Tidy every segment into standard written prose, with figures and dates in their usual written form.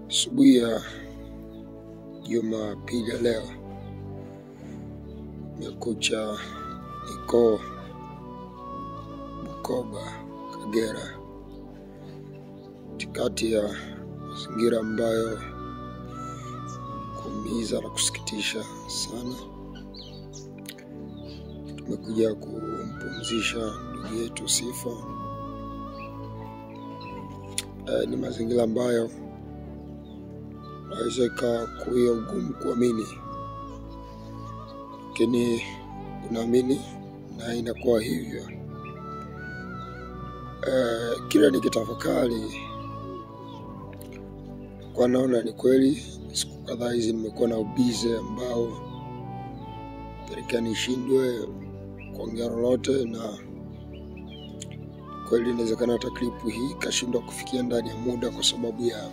Asubuhi ya Jumapili ya leo nimekucha niko Bukoba, Kagera, katikati ya mazingira ambayo kuumiza na kusikitisha sana. Tumekuja kumpumzisha ndugu yetu Sifa. Ni mazingira ambayo naweza kuwa ugumu kuamini, lakini unaamini na inakuwa hivyo. Kila nikitafakari kwa naona ni kweli. Siku kadhaa hizi nimekuwa na ubize ambao pelekea nishindwe kuongea lolote, na kweli inawezekana hata klipu hii kashindwa kufikia ndani ya muda kwa sababu ya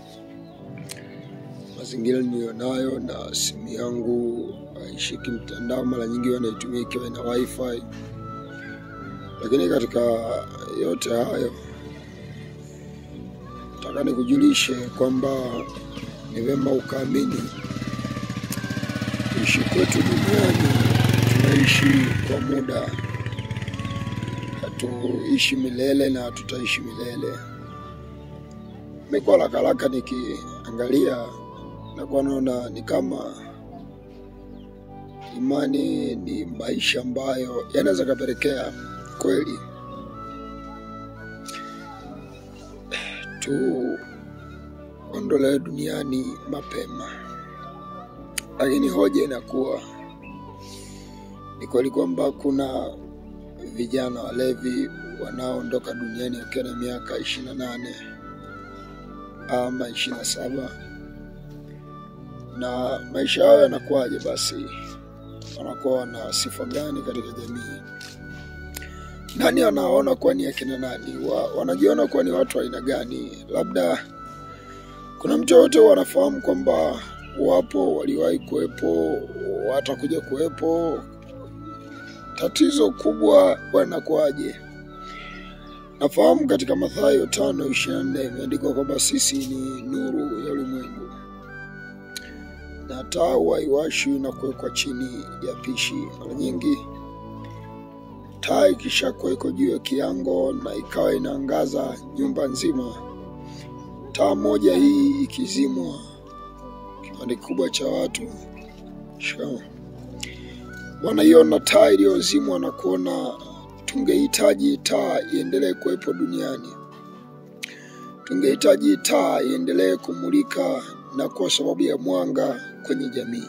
mazingira nilionayo, na simu yangu haishiki mtandao. Mara nyingi wanaitumia ikiwa ina wifi. Lakini katika yote hayo nataka nikujulishe kwamba ni vema ukaamini kuishi kwetu duniani tunaishi kwa muda. Hatuishi milele na hatutaishi milele. Nimekuwa haraka nikiangalia na kwa naona ni kama imani ni maisha ambayo yanaweza kapelekea kweli tuondolewe duniani mapema. Lakini hoja inakuwa ni kweli kwamba kuna vijana walevi wanaoondoka duniani wakiwa na miaka 28 ama 27, na maisha yao yanakuwaje? Basi wanakuwa na sifa gani katika jamii? Nani anaona kwa ni akina nani? Wanajiona kwa ni watu aina gani? Labda kuna mtu yote wanafahamu kwamba wapo, waliwahi kuwepo, watakuja kuwepo. Tatizo kubwa wanakuaje? Nafahamu katika Mathayo 5:24 imeandikwa kwamba sisi ni nuru ya ulimwengu, na taa haiwashwi na kuwekwa chini ya pishi. Mara nyingi taa ikishakuwa iko juu ya kiango na ikawa inaangaza nyumba nzima, taa moja hii ikizimwa, kipande kikubwa cha watu wanaiona taa iliyozimwa na kuona tungehitaji taa iendelee kuwepo duniani. Tungehitaji taa iendelee kumulika na kwa sababu ya mwanga kwenye jamii.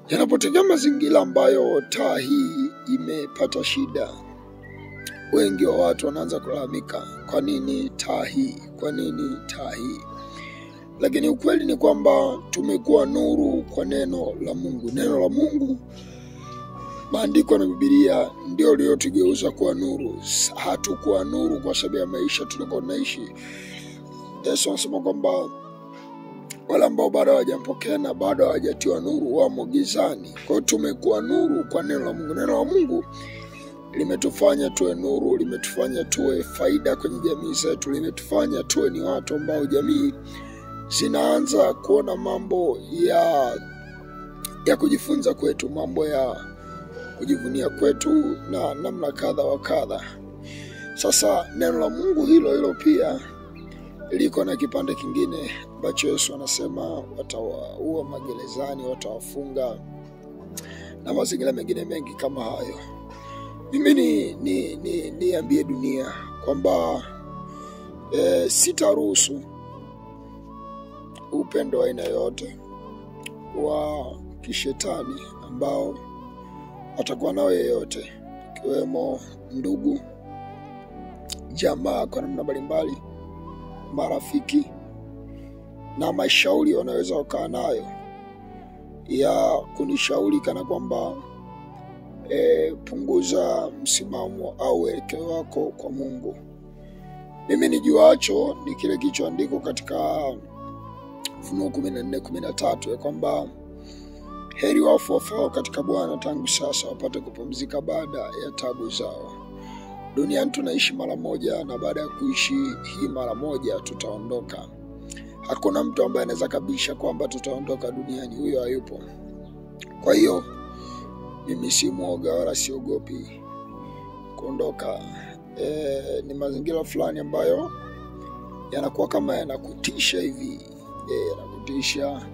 Yanapotokea mazingira ambayo taa hii imepata shida, wengi wa watu wanaanza kulalamika, kwa nini taa hii? Kwa nini taa hii? Lakini ukweli ni kwamba tumekuwa nuru kwa neno la Mungu. Neno la Mungu, maandiko na Biblia ndio lilotugeuza kuwa nuru. Hatukuwa nuru kwa sababu ya maisha tulikuwa tunaishi. Yesu anasema kwamba wale ambao bado hawajampokea na bado hawajatiwa nuru wamo gizani. Kwa hiyo tumekuwa nuru kwa neno la Mungu. Neno la Mungu limetufanya tuwe nuru, limetufanya tuwe faida kwenye jamii zetu, limetufanya tuwe ni watu ambao jamii zinaanza kuona mambo ya kujifunza kwetu, mambo ya kujivunia kwetu na namna kadha wa kadha. Sasa neno la Mungu hilo pia liko na kipande kingine ambacho Yesu anasema watawaua magerezani, watawafunga na mazingira mengine mengi kama hayo. Mimi niambie dunia kwamba sitaruhusu upendo wa aina yote wa kishetani ambao atakuwa nao yeyote, kiwemo ndugu, jamaa kwa namna mbalimbali, marafiki na mashauri wanaweza wakaa nayo ya kunishauri kana kwamba punguza msimamo au uelekeo wako kwa Mungu. Mimi nijuacho ni kile kilichoandikwa katika Ufunuo 14:13 ya kwamba heri wafu wafao katika Bwana tangu sasa wapate kupumzika baada ya taabu zao. Duniani tunaishi mara moja, na baada ya kuishi hii mara moja tutaondoka. Hakuna mtu ambaye anaweza kabisha kwamba tutaondoka duniani, huyo hayupo. Kwa hiyo mimi si mwoga wala siogopi kuondoka. Ni mazingira fulani ambayo yanakuwa kama yanakutisha hivi, yanakutisha.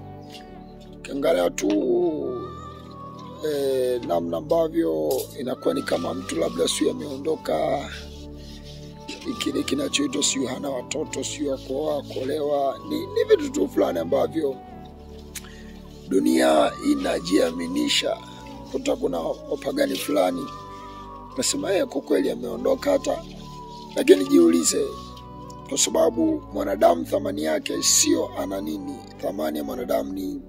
Kiangalia tu namna ambavyo inakuwa ni kama mtu labda sio ameondoka, kile kinachoitwa sio hana watoto, sio kuolewa. Ni vitu tu fulani ambavyo dunia inajiaminisha. Kuna wapagani fulani nasema kwa kweli ameondoka hata, lakini jiulize, kwa sababu mwanadamu thamani yake sio ana nini. Thamani ya mwanadamu ni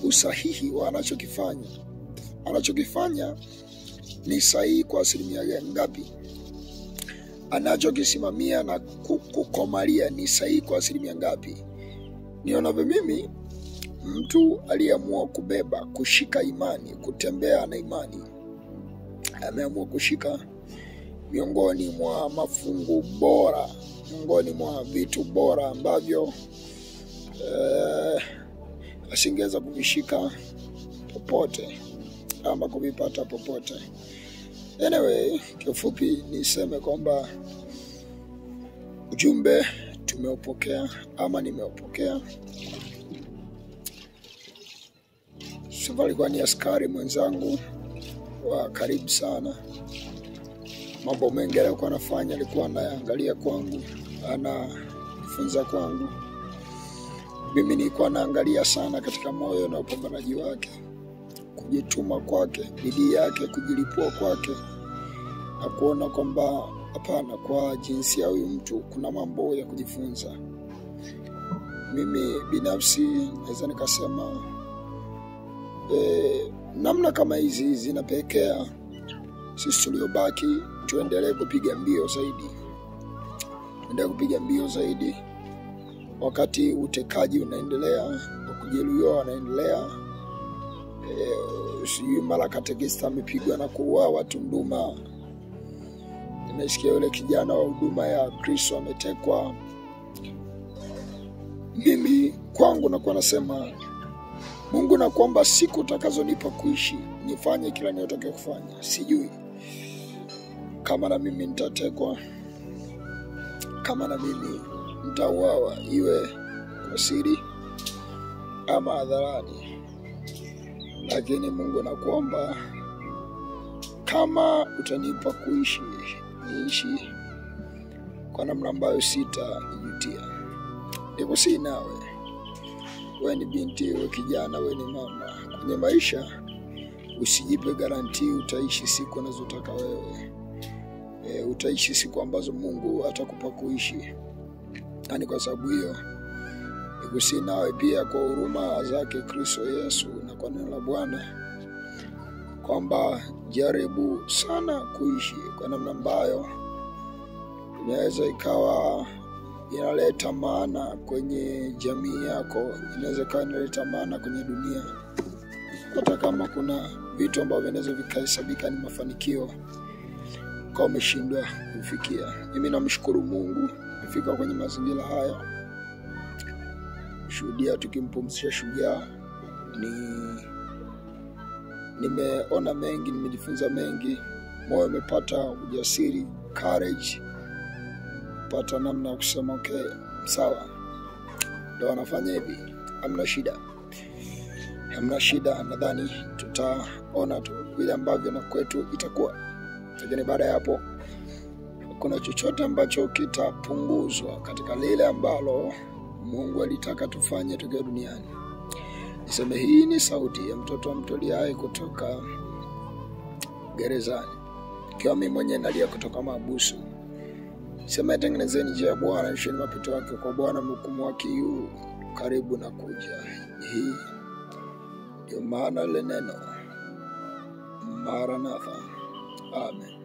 usahihi wa anachokifanya. Anachokifanya ni sahihi kwa asilimia ngapi? Anachokisimamia na kukomalia ni sahihi kwa asilimia ngapi? Nionavyo mimi, mtu aliyeamua kushika imani, kutembea na imani, ameamua kushika miongoni mwa mafungu bora, miongoni mwa vitu bora ambavyo asingeweza kuvishika popote ama kuvipata popote. Anyway, kifupi niseme kwamba ujumbe tumeupokea ama nimeupokea. Sifa alikuwa ni askari mwenzangu wa karibu sana. Mambo mengi alikuwa anafanya, alikuwa anaangalia kwangu, anafunza kwangu. Mimi nilikuwa naangalia sana katika moyo na upambanaji wake, kujituma kwake, bidii yake, kujilipua kwake, na kuona kwamba hapana, kwa jinsi ya huyu mtu kuna mambo ya kujifunza. Mimi binafsi naweza nikasema namna kama hizi zinapelekea sisi tuliobaki tuendelee kupiga mbio zaidi. Wakati utekaji unaendelea, kujeruhiwa unaendelea, mara katekista amepigwa na kuuawa Tunduma. Nimesikia yule kijana wa huduma ya Kristo ametekwa. Mimi kwangu nakuwa nasema, Mungu nakuomba siku utakazonipa kuishi nifanye kila ninachotaka kufanya. Sijui kama na mimi nitatekwa, kama na mimi nitauawa, iwe kwa siri ama hadharani. Lakini Mungu nakuomba, kama utanipa kuishi, niishi kwa namna ambayo sitajutia. Nikusihi nawe, wewe ni binti, wewe kijana, wewe ni mama, kwenye maisha usijipe garanti utaishi siku unazotaka wewe. Utaishi siku ambazo Mungu atakupa kuishi. Na kwa sababu hiyo, nikusihi nawe pia kwa huruma zake Kristo Yesu na kwa neno la Bwana, kwamba jaribu sana kuishi kwa namna ambayo inaweza ikawa inaleta maana kwenye jamii yako, inaweza ikawa inaleta maana kwenye dunia. Hata kama kuna vitu ambavyo vinaweza vikahesabika ni mafanikio kwa umeshindwa kufikia. Mimi namshukuru Mungu kufika kwenye mazingira haya, shuhudia tukimpumzisha shujaa. Nimeona mengi, nimejifunza mengi. Moyo umepata ujasiri, courage, pata namna ya kusema okay, sawa, ndio wanafanya hivi, hamna shida. Nadhani tutaona tu vile ambavyo na kwetu itakuwa. Lakini baada ya hapo kuna chochote ambacho kitapunguzwa katika lile ambalo Mungu alitaka tufanye tukiwa duniani. Niseme hii ni sauti ya mtoto mtoliaye kutoka gerezani, ikiwa mimi mwenyewe nalia kutoka mahabusu. Sema tengenezeni njia ya Bwana, isheni mapito yake, kwa Bwana mhukumu wake yu karibu na kuja. Hii ndio maana ile neno Maranatha. Amen.